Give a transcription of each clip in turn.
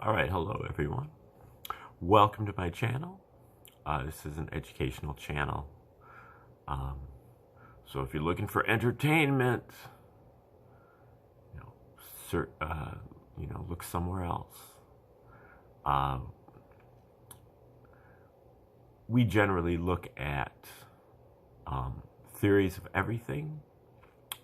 All right, hello everyone. Welcome to my channel. This is an educational channel. Um, so if you're looking for entertainment, you know, look somewhere else. We generally look at theories of everything,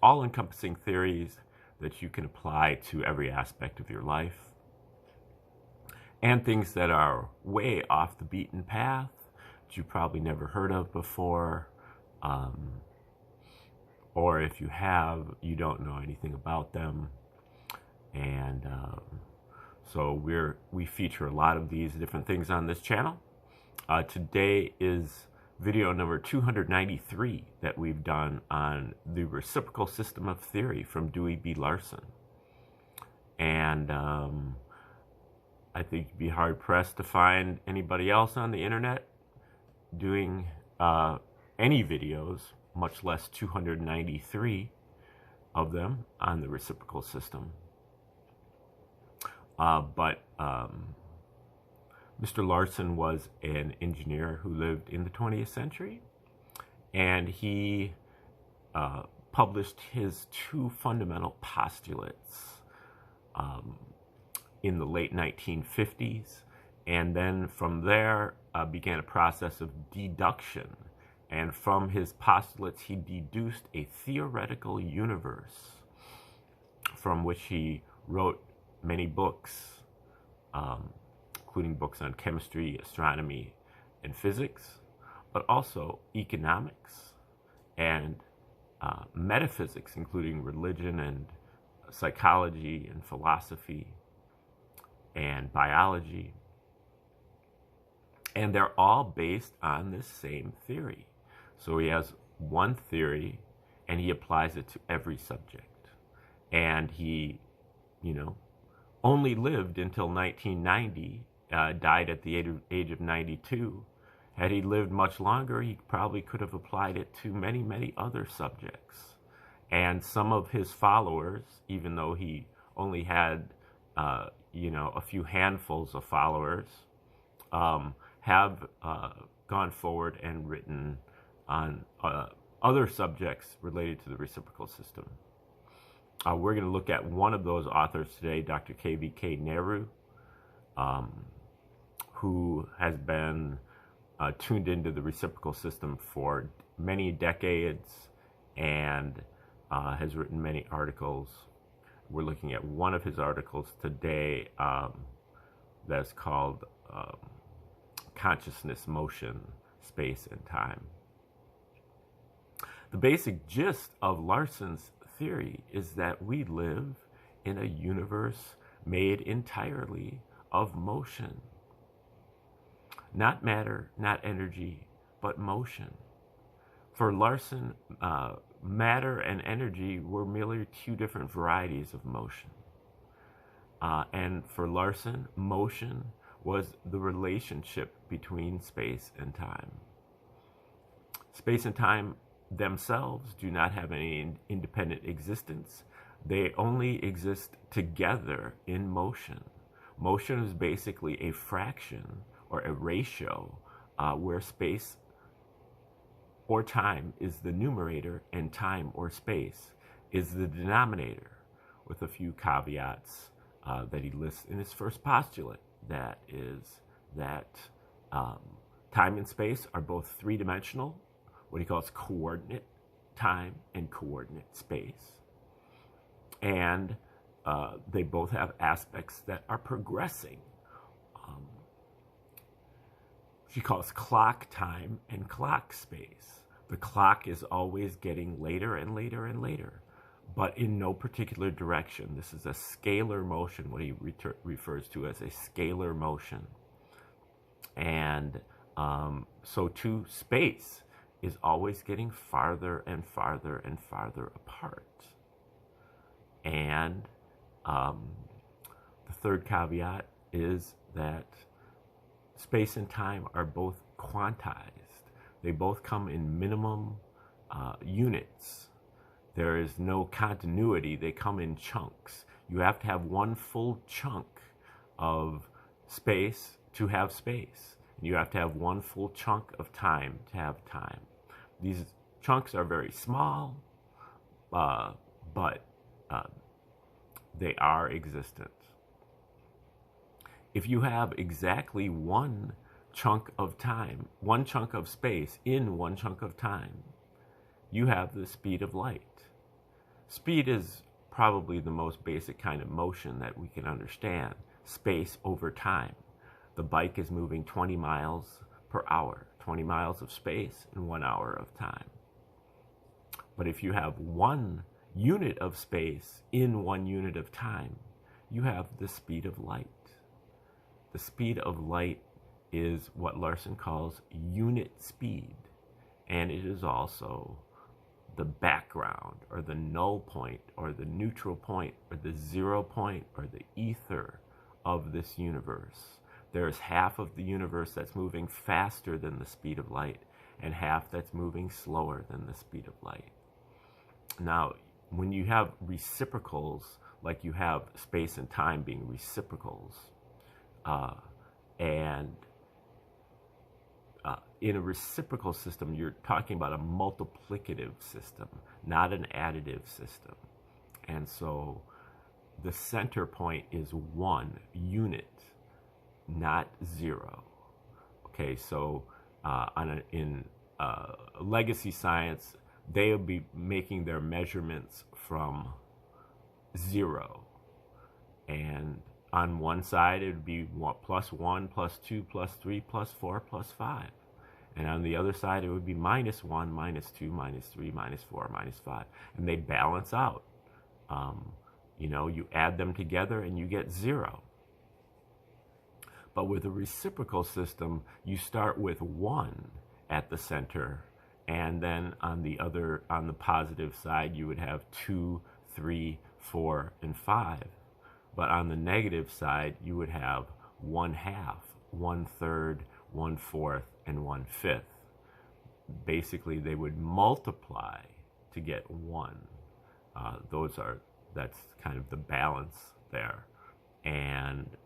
all-encompassing theories that you can apply to every aspect of your life, and things that are way off the beaten path that you probably never heard of before, or if you have, you don't know anything about them. And so we feature a lot of these different things on this channel. Today is video number 293 that we've done on the reciprocal system of theory from Dewey B. Larson. And I think you'd be hard-pressed to find anybody else on the internet doing any videos, much less 293 of them on the reciprocal system. But Mr. Larson was an engineer who lived in the 20th century, and he published his two fundamental postulates in the late 1950s, and then from there began a process of deduction. And from his postulates, he deduced a theoretical universe from which he wrote many books, including books on chemistry, astronomy, and physics, but also economics and metaphysics, including religion and psychology and philosophy and biology. And they're all based on this same theory. So he has one theory and he applies it to every subject. And he, only lived until 1990, died at the age of 92. Had he lived much longer, he probably could have applied it to many, many other subjects. And some of his followers, even though he only had, a few handfuls of followers, have gone forward and written on other subjects related to the reciprocal system. We're going to look at one of those authors today, Dr. KVK Nehru, who has been tuned into the reciprocal system for many decades and has written many articles. We're looking at one of his articles today that's called Consciousness, Motion, Space, and Time. The basic gist of Larson's theory is that we live in a universe made entirely of motion. Not matter, not energy, but motion. For Larson, matter and energy were merely two different varieties of motion. And for Larson, motion was the relationship between space and time. Space and time themselves do not have any independent existence. They only exist together in motion. Motion is basically a fraction or a ratio where space or time is the numerator and time or space is the denominator, with a few caveats that he lists in his first postulate. That is that time and space are both three-dimensional, what he calls coordinate time and coordinate space. And they both have aspects that are progressing. She calls clock time and clock space. The clock is always getting later and later and later, but in no particular direction. This is a scalar motion, what he refers to as a scalar motion. And so too, space is always getting farther and farther and farther apart. And the third caveat is that space and time are both quantized. They both come in minimum units. There is no continuity. They come in chunks. You have to have one full chunk of space to have space. You have to have one full chunk of time to have time. These chunks are very small, but they are existent. If you have exactly one chunk of time, one chunk of space in one chunk of time, you have the speed of light. Speed is probably the most basic kind of motion that we can understand. Space over time. The bike is moving 20 miles per hour, 20 miles of space in 1 hour of time. But if you have one unit of space in 1 unit of time, you have the speed of light. The speed of light is what Larson calls unit speed, and it is also the background or the null point or the neutral point or the 0 point or the ether of this universe. There's half of the universe that's moving faster than the speed of light and half that's moving slower than the speed of light. Now, when you have reciprocals, like you have space and time being reciprocals, in a reciprocal system, you're talking about a multiplicative system, not an additive system. And so the center point is 1 unit, not 0. Okay, so in legacy science, they'll be making their measurements from 0. And on one side, it would be plus 1, plus 2, plus 3, plus 4, plus 5. And on the other side, it would be minus 1, minus 2, minus 3, minus 4, minus 5. And they balance out. You add them together and you get 0. But with a reciprocal system, you start with 1 at the center. And then on the positive side, you would have 2, 3, 4, and 5. But on the negative side, you would have 1/2, 1/3, 1/4, and 1/5. Basically, they would multiply to get 1. That's kind of the balance there. And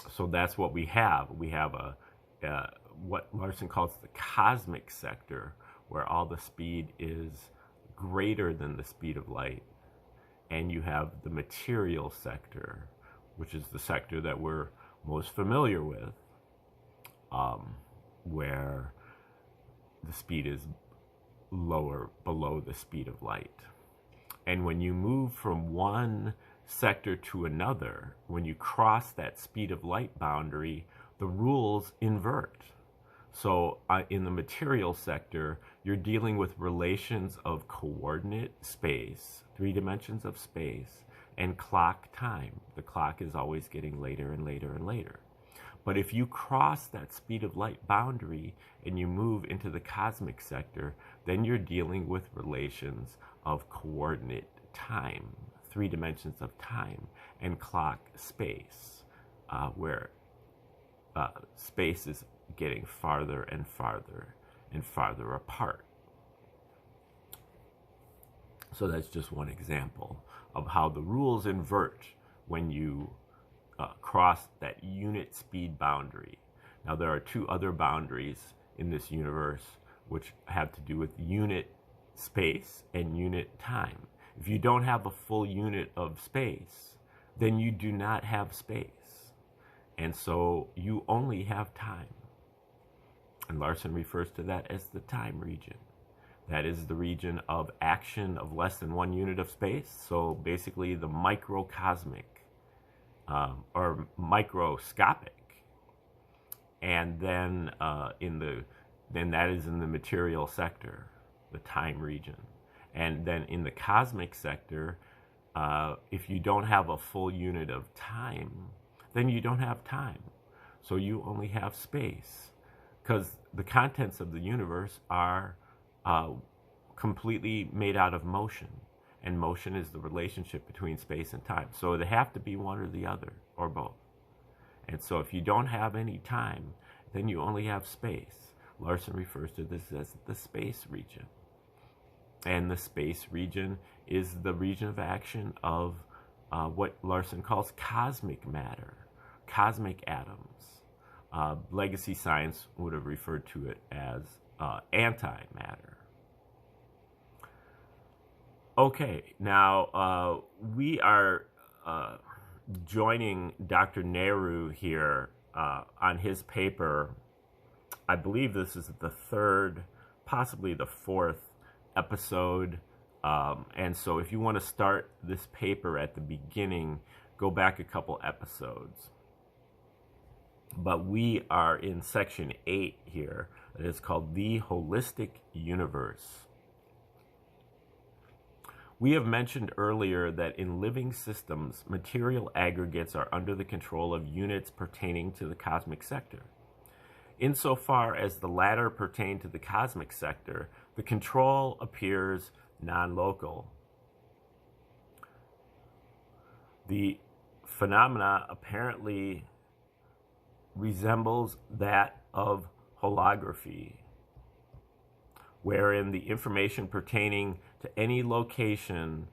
so that's what we have. We have what Larson calls the cosmic sector, where all the speed is greater than the speed of light. And you have the material sector, which is the sector that we're most familiar with, where the speed is lower, below the speed of light. And when you move from one sector to another, when you cross that speed of light boundary, the rules invert. So in the material sector, you're dealing with relations of coordinate space, 3 dimensions of space, and clock time. The clock is always getting later and later and later. But if you cross that speed of light boundary and you move into the cosmic sector, then you're dealing with relations of coordinate time, 3 dimensions of time, and clock space, where space is getting farther and farther and farther apart. So that's just one example of how the rules invert when you cross that unit speed boundary. Now, there are 2 other boundaries in this universe which have to do with unit space and unit time. If you don't have a full unit of space, then you do not have space. And so you only have time. And Larson refers to that as the time region. That is the region of action of less than 1 unit of space. So basically the microcosmic or microscopic. And then then that is in the material sector, the time region. And then in the cosmic sector, if you don't have a full unit of time, then you don't have time. So you only have space. Because the contents of the universe are completely made out of motion. And motion is the relationship between space and time. So they have to be one or the other, or both. And so if you don't have any time, then you only have space. Larson refers to this as the space region. And the space region is the region of action of what Larson calls cosmic matter, cosmic atoms. Legacy science would have referred to it as antimatter. Okay, now we are joining Dr. Nehru here on his paper. I believe this is the third, possibly the fourth episode. And so if you want to start this paper at the beginning, go back a couple episodes. But we are in section 8 here. It is called The Holistic Universe. We have mentioned earlier that in living systems, material aggregates are under the control of units pertaining to the cosmic sector. Insofar as the latter pertain to the cosmic sector, the control appears non-local. The phenomena apparently resembles that of holography, wherein the information pertaining to any location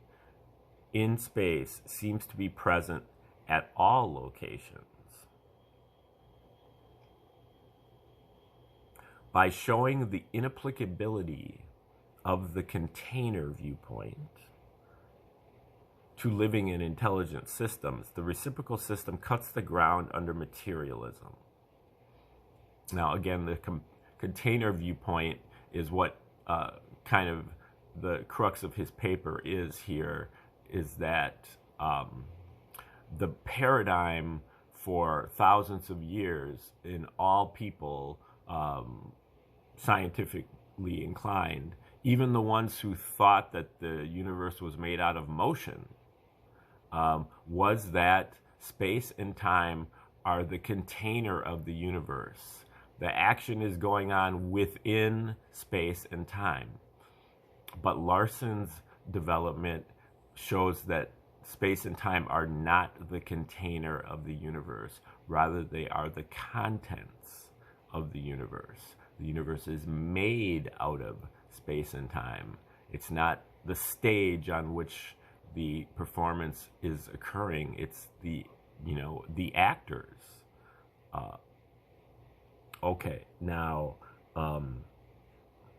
in space seems to be present at all locations. By showing the inapplicability of the container viewpoint to living and intelligent systems, the reciprocal system cuts the ground under materialism. Now, again, the container viewpoint is what kind of the crux of his paper is here, is that the paradigm for thousands of years in all people, scientifically inclined, even the ones who thought that the universe was made out of motion, was that space and time are the container of the universe. The action is going on within space and time. But Larson's development shows that space and time are not the container of the universe. Rather, they are the contents of the universe. The universe is made out of space and time. It's not the stage on which the performance is occurring. It's the actors. Okay, now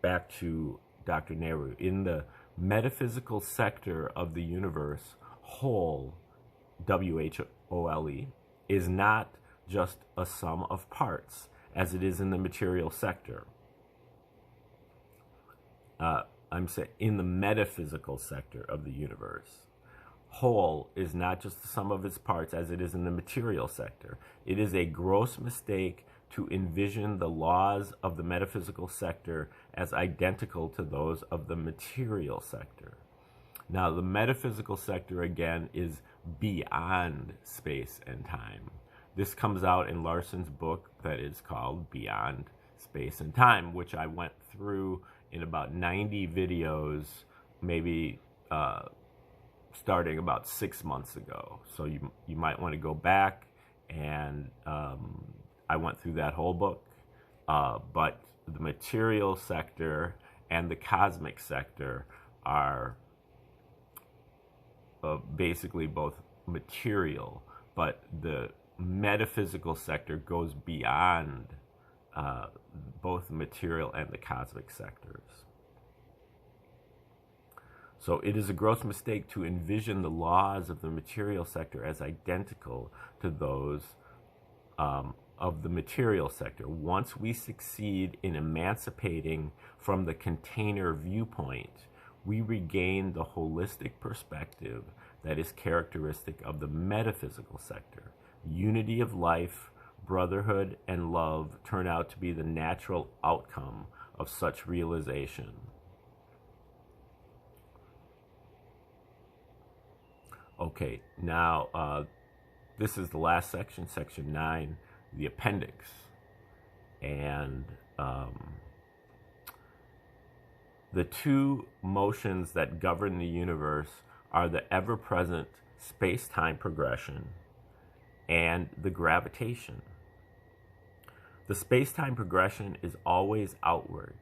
back to Dr. Nehru. In the metaphysical sector of the universe, whole, W-H-O-L-E, is not just a sum of parts, as it is in the material sector. I'm saying in the metaphysical sector of the universe, whole is not just the sum of its parts, as it is in the material sector. It is a gross mistake to envision the laws of the metaphysical sector as identical to those of the material sector. Now, the metaphysical sector, again, is beyond space and time. This comes out in Larson's book that is called Beyond Space and Time, which I went through in about 90 videos, maybe starting about 6 months ago. So you might want to go back, and I went through that whole book. But the material sector and the cosmic sector are basically both material, but the metaphysical sector goes beyond both the material and the cosmic sectors. So it is a gross mistake to envision the laws of the material sector as identical to those of the material sector. Once we succeed in emancipating from the container viewpoint, we regain the holistic perspective that is characteristic of the metaphysical sector. Unity of life, brotherhood, and love turn out to be the natural outcome of such realization. Okay, now this is the last section, section 9, the appendix. And the two motions that govern the universe are the ever-present space-time progression and the gravitation. The space-time progression is always outward.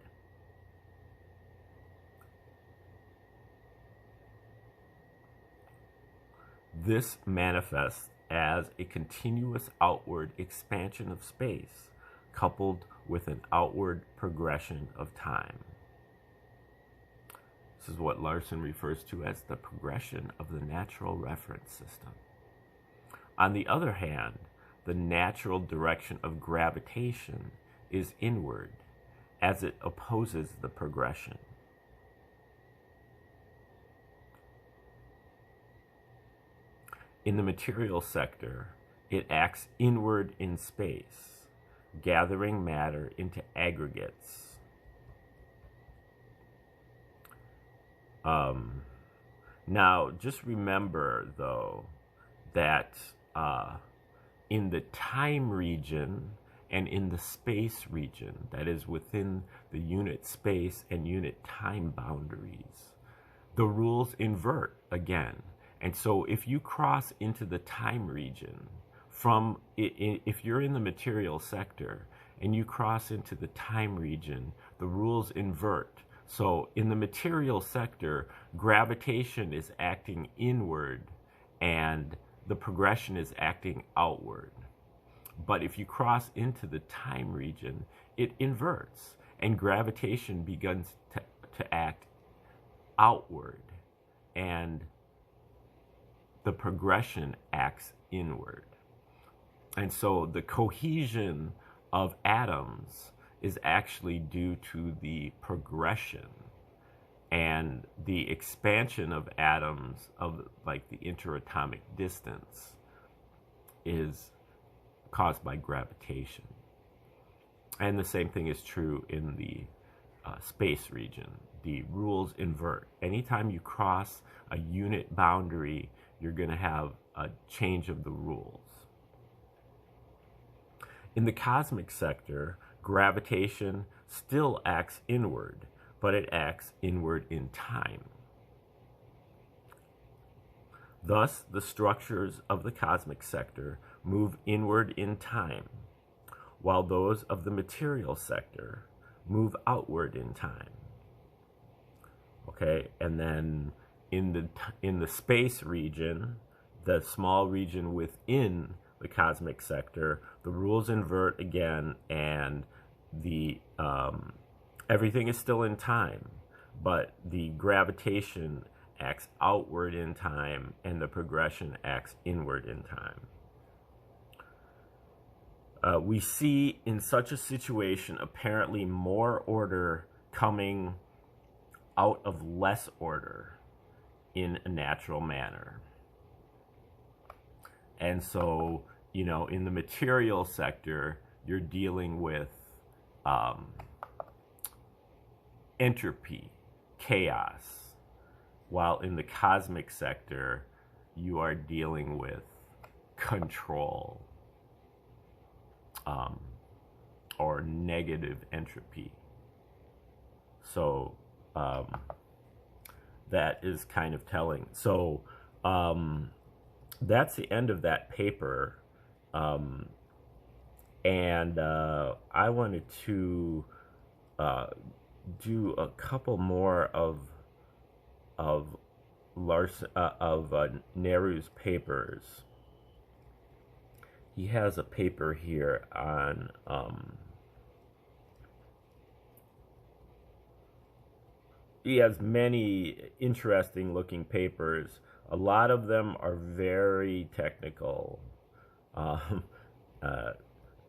This manifests as a continuous outward expansion of space, coupled with an outward progression of time. This is what Larson refers to as the progression of the natural reference system. On the other hand, the natural direction of gravitation is inward, as it opposes the progression. In the material sector, it acts inward in space, gathering matter into aggregates. Now, just remember, though, that in the time region and in the space region, that is within the unit space and unit time boundaries, the rules invert again. And so if you cross into the time region if you're in the material sector and you cross into the time region, the rules invert. So in the material sector, gravitation is acting inward and the progression is acting outward. But if you cross into the time region, it inverts and gravitation begins to act outward and the progression acts inward. And so the cohesion of atoms is actually due to the progression, and the expansion of atoms of like the interatomic distance is caused by gravitation. And the same thing is true in the space region. The rules invert. Anytime you cross a unit boundary, you're going to have a change of the rules. In the cosmic sector, gravitation still acts inward, but it acts inward in time. Thus, the structures of the cosmic sector move inward in time, while those of the material sector move outward in time. Okay, and then in the space region, the small region within the cosmic sector, the rules invert again, and the everything is still in time, but the gravitation acts outward in time and the progression acts inward in time. We see in such a situation apparently more order coming out of less order in a natural manner. And so, you know, in the material sector, you're dealing with entropy, chaos, while in the cosmic sector, you are dealing with control, or negative entropy. So that is kind of telling. So that's the end of that paper. And I wanted to do a couple more of Nehru's papers. He has a paper here on he has many interesting looking papers. A lot of them are very technical.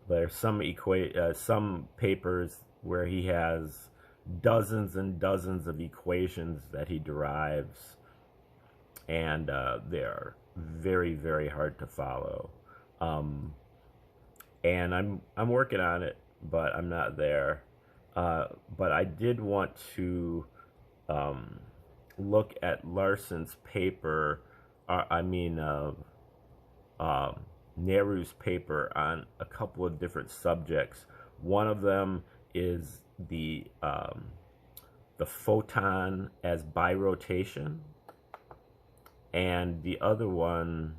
There's some papers where he has dozens and dozens of equations that he derives, and they're very, very hard to follow. And I'm working on it, but I'm not there. But I did want to look at Larson's paper, Nehru's paper on a couple of different subjects. One of them is the photon as birotation, and the other one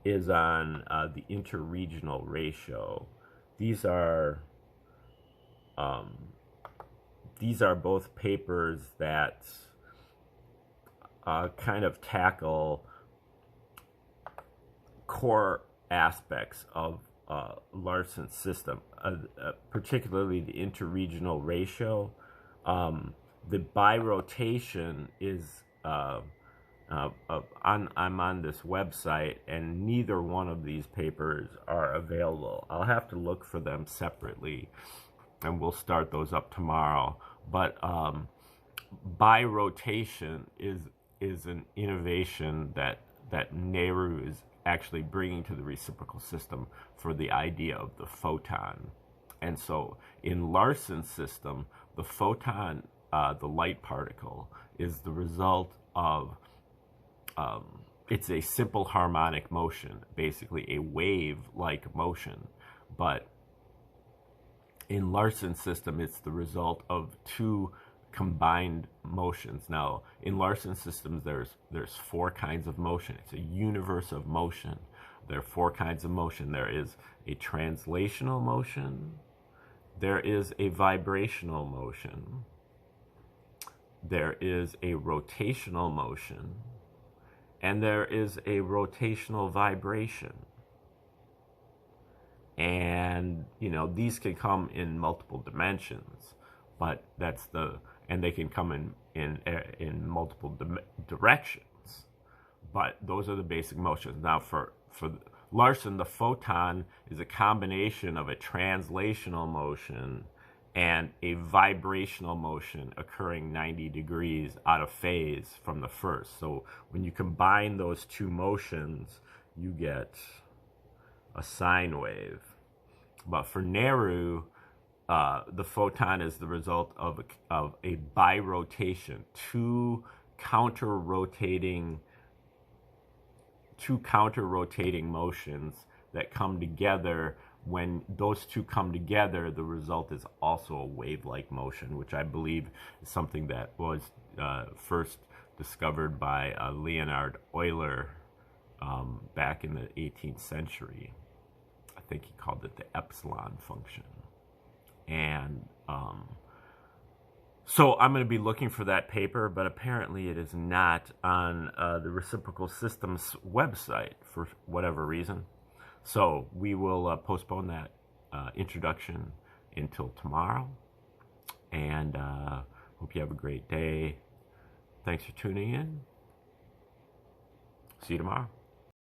is on the interregional ratio. These are both papers that kind of tackle core aspects of Larson's system, particularly the interregional ratio. The birotation is I'm on this website, and neither one of these papers are available. I'll have to look for them separately, and we'll start those up tomorrow. But birotation is an innovation that Nehru is actually bringing to the reciprocal system for the idea of the photon. And so in Larson's system, the photon, the light particle, is the result of, it's a simple harmonic motion, basically a wave-like motion. But in Larson's system, it's the result of two combined motions. Now, in Larson's systems, there's four kinds of motion. It's a universe of motion. There are four kinds of motion. There is a translational motion. There is a vibrational motion. There is a rotational motion. And there is a rotational vibration. And, you know, these can come in multiple dimensions, but and they can come in multiple directions, but those are the basic motions. Now, for Larson, the photon is a combination of a translational motion and a vibrational motion occurring 90 degrees out of phase from the first. So when you combine those two motions, you get a sine wave. But for Nehru, the photon is the result of a birotation, two counter-rotating motions that come together. When those two come together, the result is also a wave-like motion, which I believe is something that was first discovered by Leonhard Euler back in the 18th century. I think he called it the epsilon function. And so I'm going to be looking for that paper, but apparently it is not on the Reciprocal Systems website for whatever reason. So we will postpone that introduction until tomorrow. And hope you have a great day. Thanks for tuning in. See you tomorrow.